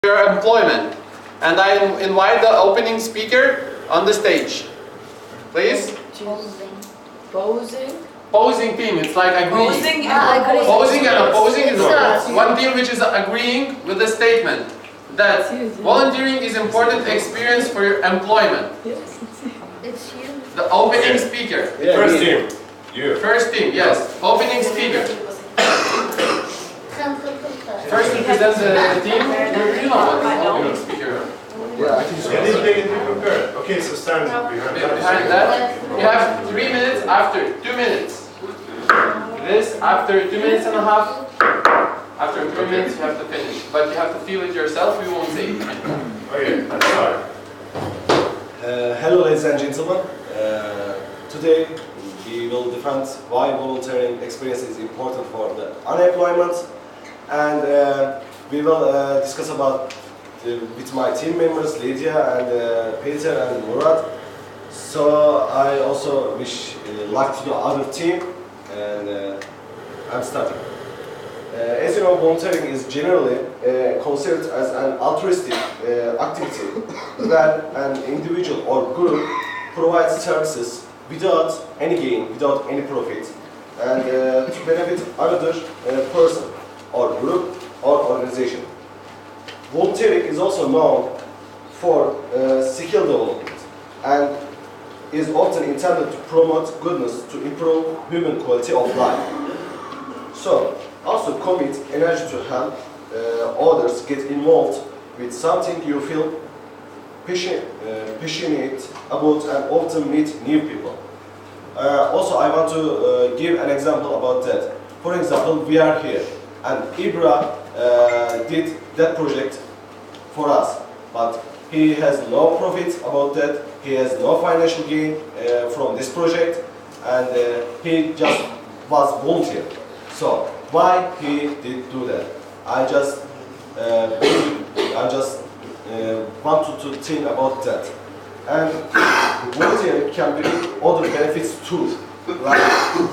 your employment. And I invite the opening speaker on the stage. Please. Posing team, it's like agreeing. Posing and opposing is one team which is agreeing with the statement that volunteering is important experience for your employment. It's you. The opening speaker. First team. You. First team, yes. Opening speaker. First to present the team. You know what the opening speaker. Yeah, they prepared. Okay, so stand Behind that, you have 3 minutes after 2 minutes. This after 2 minutes and a half. After 3 minutes you have to finish. But you have to feel it yourself, we won't say it. Okay, let's start. Hello ladies and gentlemen. Today we will defend why volunteering experience is important for the unemployment, and we will discuss about with my team members Lydia and Peter and Murat. So I also wish luck to the other team, and I'm starting. As you know, volunteering is generally considered as an altruistic activity where an individual or group provides services without any gain, without any profit, and to benefit another person or group or organization. Volunteering is also known for skill development and is often intended to promote goodness to improve human quality of life. So, also commit energy to help others get involved with something you feel passionate about and often meet new people. Also, I want to give an example about that. For example, we are here and Ibra did that project for us, but he has no profit about that, he has no financial gain from this project, and he just was volunteer. So, why he did do that? I just wanted to think about that. And volunteering can bring other benefits too, like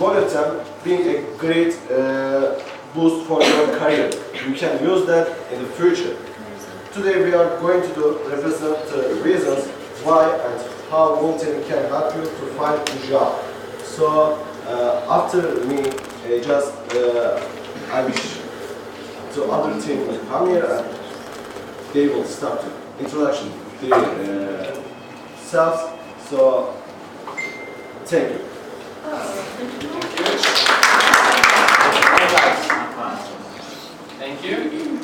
one of them being a great boost for your career. You can use that in the future. Today we are going to represent the reasons why and how volunteering can help you to find a job. So after me, I wish the other team will come here and they will start the introduction their selves. So thank you. Thank you.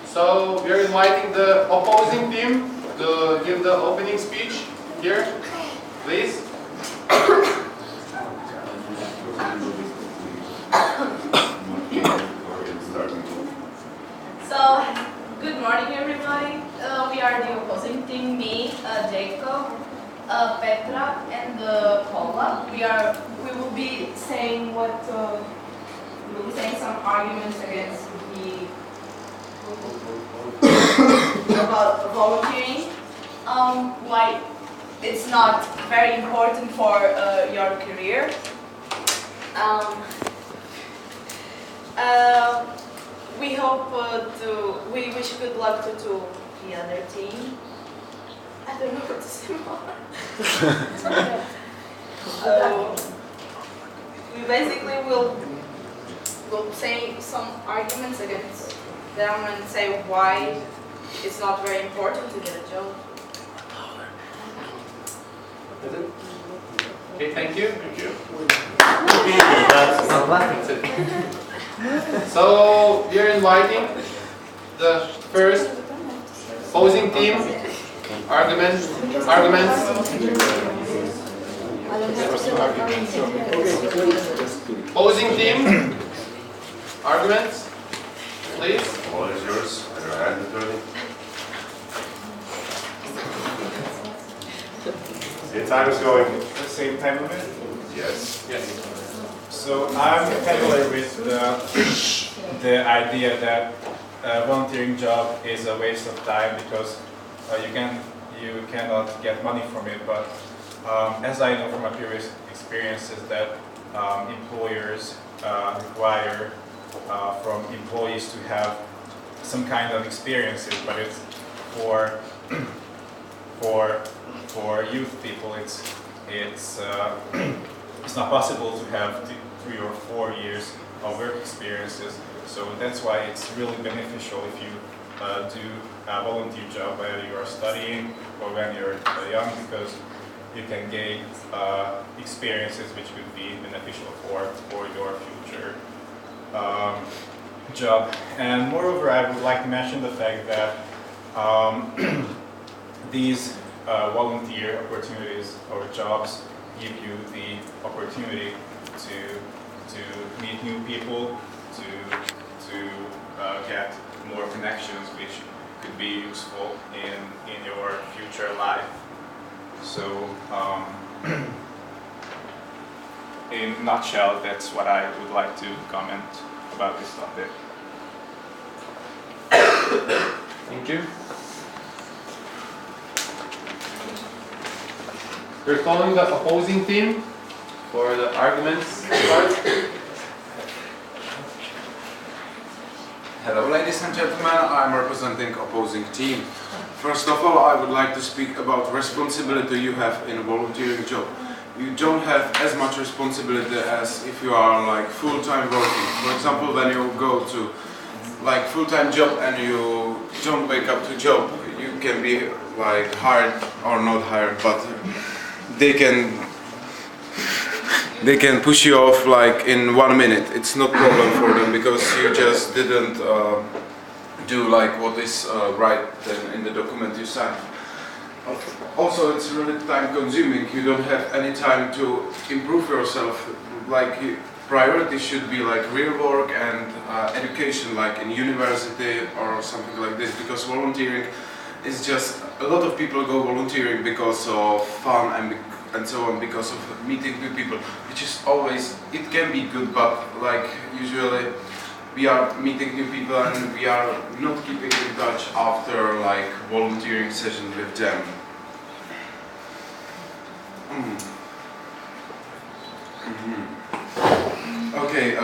So we are inviting the opposing team to give the opening speech here, please. So, good morning everybody. We are the opposing team, me, Jacob, Petra and Paula. We will be saying some arguments against about volunteering. Why it's not very important for your career. We hope we wish good luck to the other team. I don't know what to say more. We basically will say some arguments against them and say why it's not very important to get a job. Okay, thank you. Thank you. That's it. So we are inviting the first opposing team. Arguments. Opposing team. Arguments. Please. The ball is yours. And your hand attorney. The time is going. The same time limit? Yes. Yes. So I'm familiar with the idea that a volunteering job is a waste of time because you cannot get money from it. But as I know from my previous experiences that employers require from employees to have some kind of experiences, but it's for for youth people. It's not possible to have 3 or 4 years of work experiences. So that's why it's really beneficial if you do a volunteer job while you are studying or when you're young, because you can gain experiences which could be beneficial for your future job. And moreover, I would like to mention the fact that these volunteer opportunities or jobs give you the opportunity to meet new people, to get more connections which could be useful in your future life. So in a nutshell, that's what I would like to comment about this topic. Thank you. We're calling the opposing team for the arguments part. Hello ladies and gentlemen, I'm representing opposing team. First of all, I would like to speak about responsibility you have in a volunteering job. You don't have as much responsibility as if you are like full-time working. For example, when you go to like full-time job and you don't wake up to job, you can be like hired or not hired, but they can push you off like in 1 minute. It's not problem for them because you just didn't do like what is right in the document you signed. Also, it's really time consuming. You don't have any time to improve yourself. Like priority should be like real work and education, like in university or something like this, because volunteering is just, a lot of people go volunteering because of fun and so on, because of meeting new people, which is always, it can be good, but like usually we are meeting new people and we are not keeping in touch after like volunteering session with them. Okay,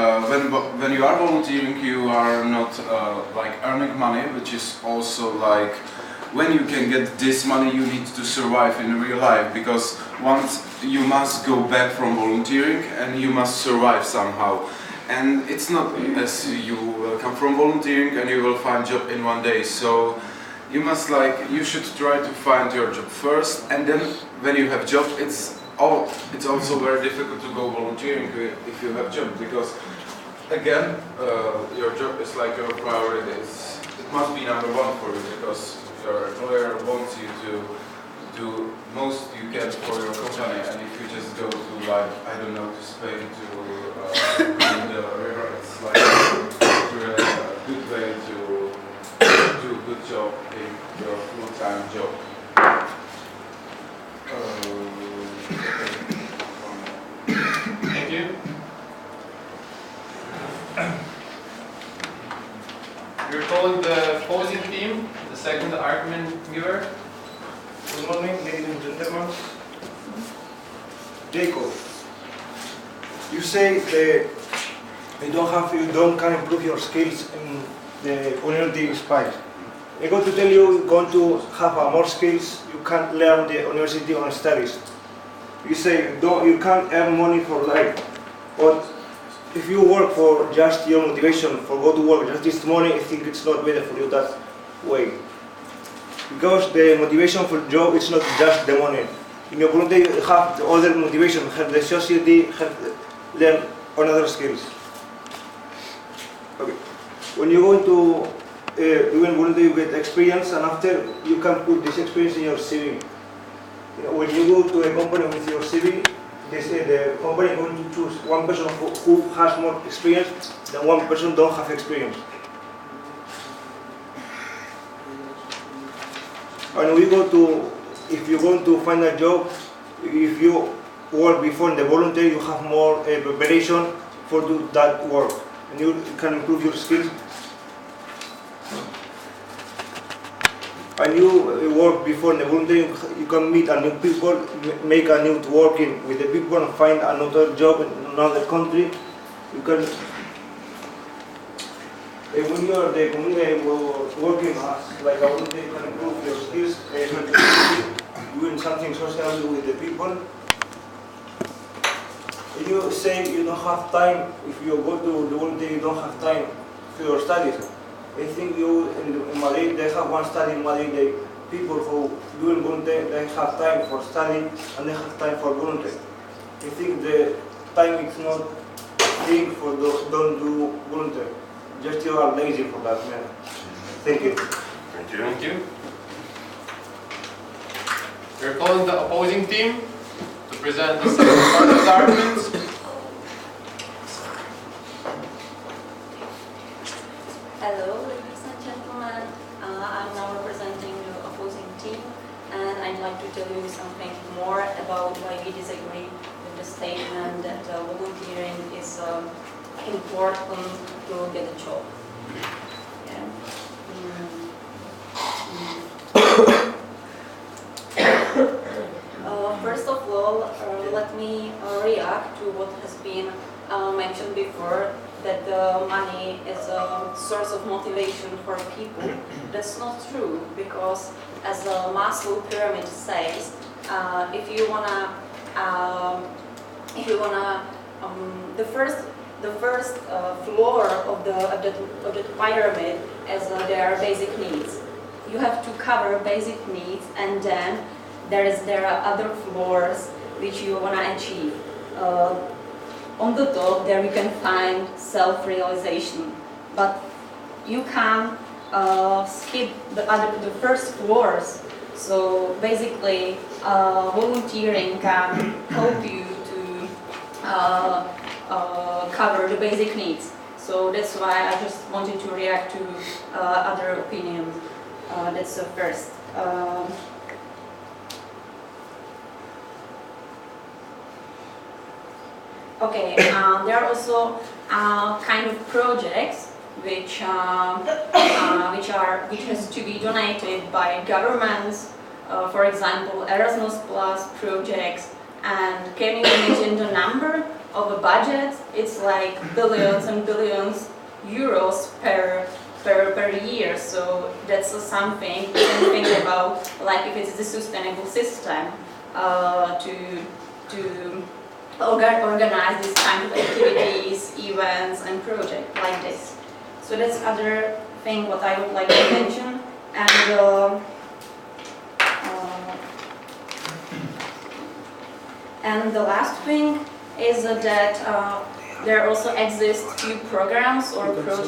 when you are volunteering, you are not like earning money, which is also like, when you can get this money, you need to survive in real life, because once you must go back from volunteering and you must survive somehow. And it's not as you will come from volunteering and you will find job in 1 day. So you must you should try to find your job first, and then when you have job, it's also very difficult to go volunteering if you have job, because again, your job is like your priority. It must be number one for you, because your employer wants you to do most you can for your company, and if you just go to like, I don't know, to Spain to the river, it's like really a good way to do a good job in your full-time job. Thank you. We're calling the opposing team, the second argument giver. Good morning, ladies and gentlemen. Jacob, you say that you don't can improve your skills in the university space. I'm going to tell you, you're going to have more skills you can learn the university on studies. You say you can't earn money for life, but if you work for just your motivation for go to work just this morning, I think it's not better for you that way. Because the motivation for job is not just the money. In your volunteer you have the other motivation, have the society, have learn other skills. Okay. When you go to even volunteer, you get experience, and after you can put this experience in your CV. When you go to a company with your CV, they say the company is going to choose one person who has more experience than one person don't have experience. And we go to, if you're going to find a job, if you work before in the volunteer, you have more preparation for do that work, and you can improve your skills. And you work before in the volunteer, you can meet a new people, make a new working with the people, and find another job in another country. You can when you are the community working as like a volunteer, you can improve your skills, doing something social with the people. If you say you don't have time, if you go to the volunteer, you don't have time for your studies. I think you in Madrid, they have one study in Madrid, the people who doing volunteer, they have time for study and they have time for volunteer. I think the time is not thing for those don't do volunteer. Just you are lazy for that, man. Thank you. Thank you. Thank you. We're calling the opposing team to present the second part of the arguments. Hello, ladies and gentlemen. I'm now representing the opposing team, and I'd like to tell you something more about why we disagree with the statement that volunteering is important to get a job. Yeah. First of all, let me react to what has been mentioned before, that the money is a source of motivation for people. That's not true, because as the Maslow pyramid says, if you wanna, the first floor of the pyramid is their basic needs. You have to cover basic needs, and then there are other floors which you wanna achieve. On the top, there you can find self-realization, but you can skip the first floors. So basically, volunteering can help you to cover the basic needs. So that's why I just wanted to react to other opinions. That's the first. Okay, there are also kind of projects which has to be donated by governments. For example, Erasmus Plus projects. And can you imagine the number of a budget? It's like billions and billions euros per year. So that's something we can think about, like if it's the sustainable system to organize these kind of activities, events and projects like this. So that's other thing what I would like to mention. And the last thing is that there also exist few programs or projects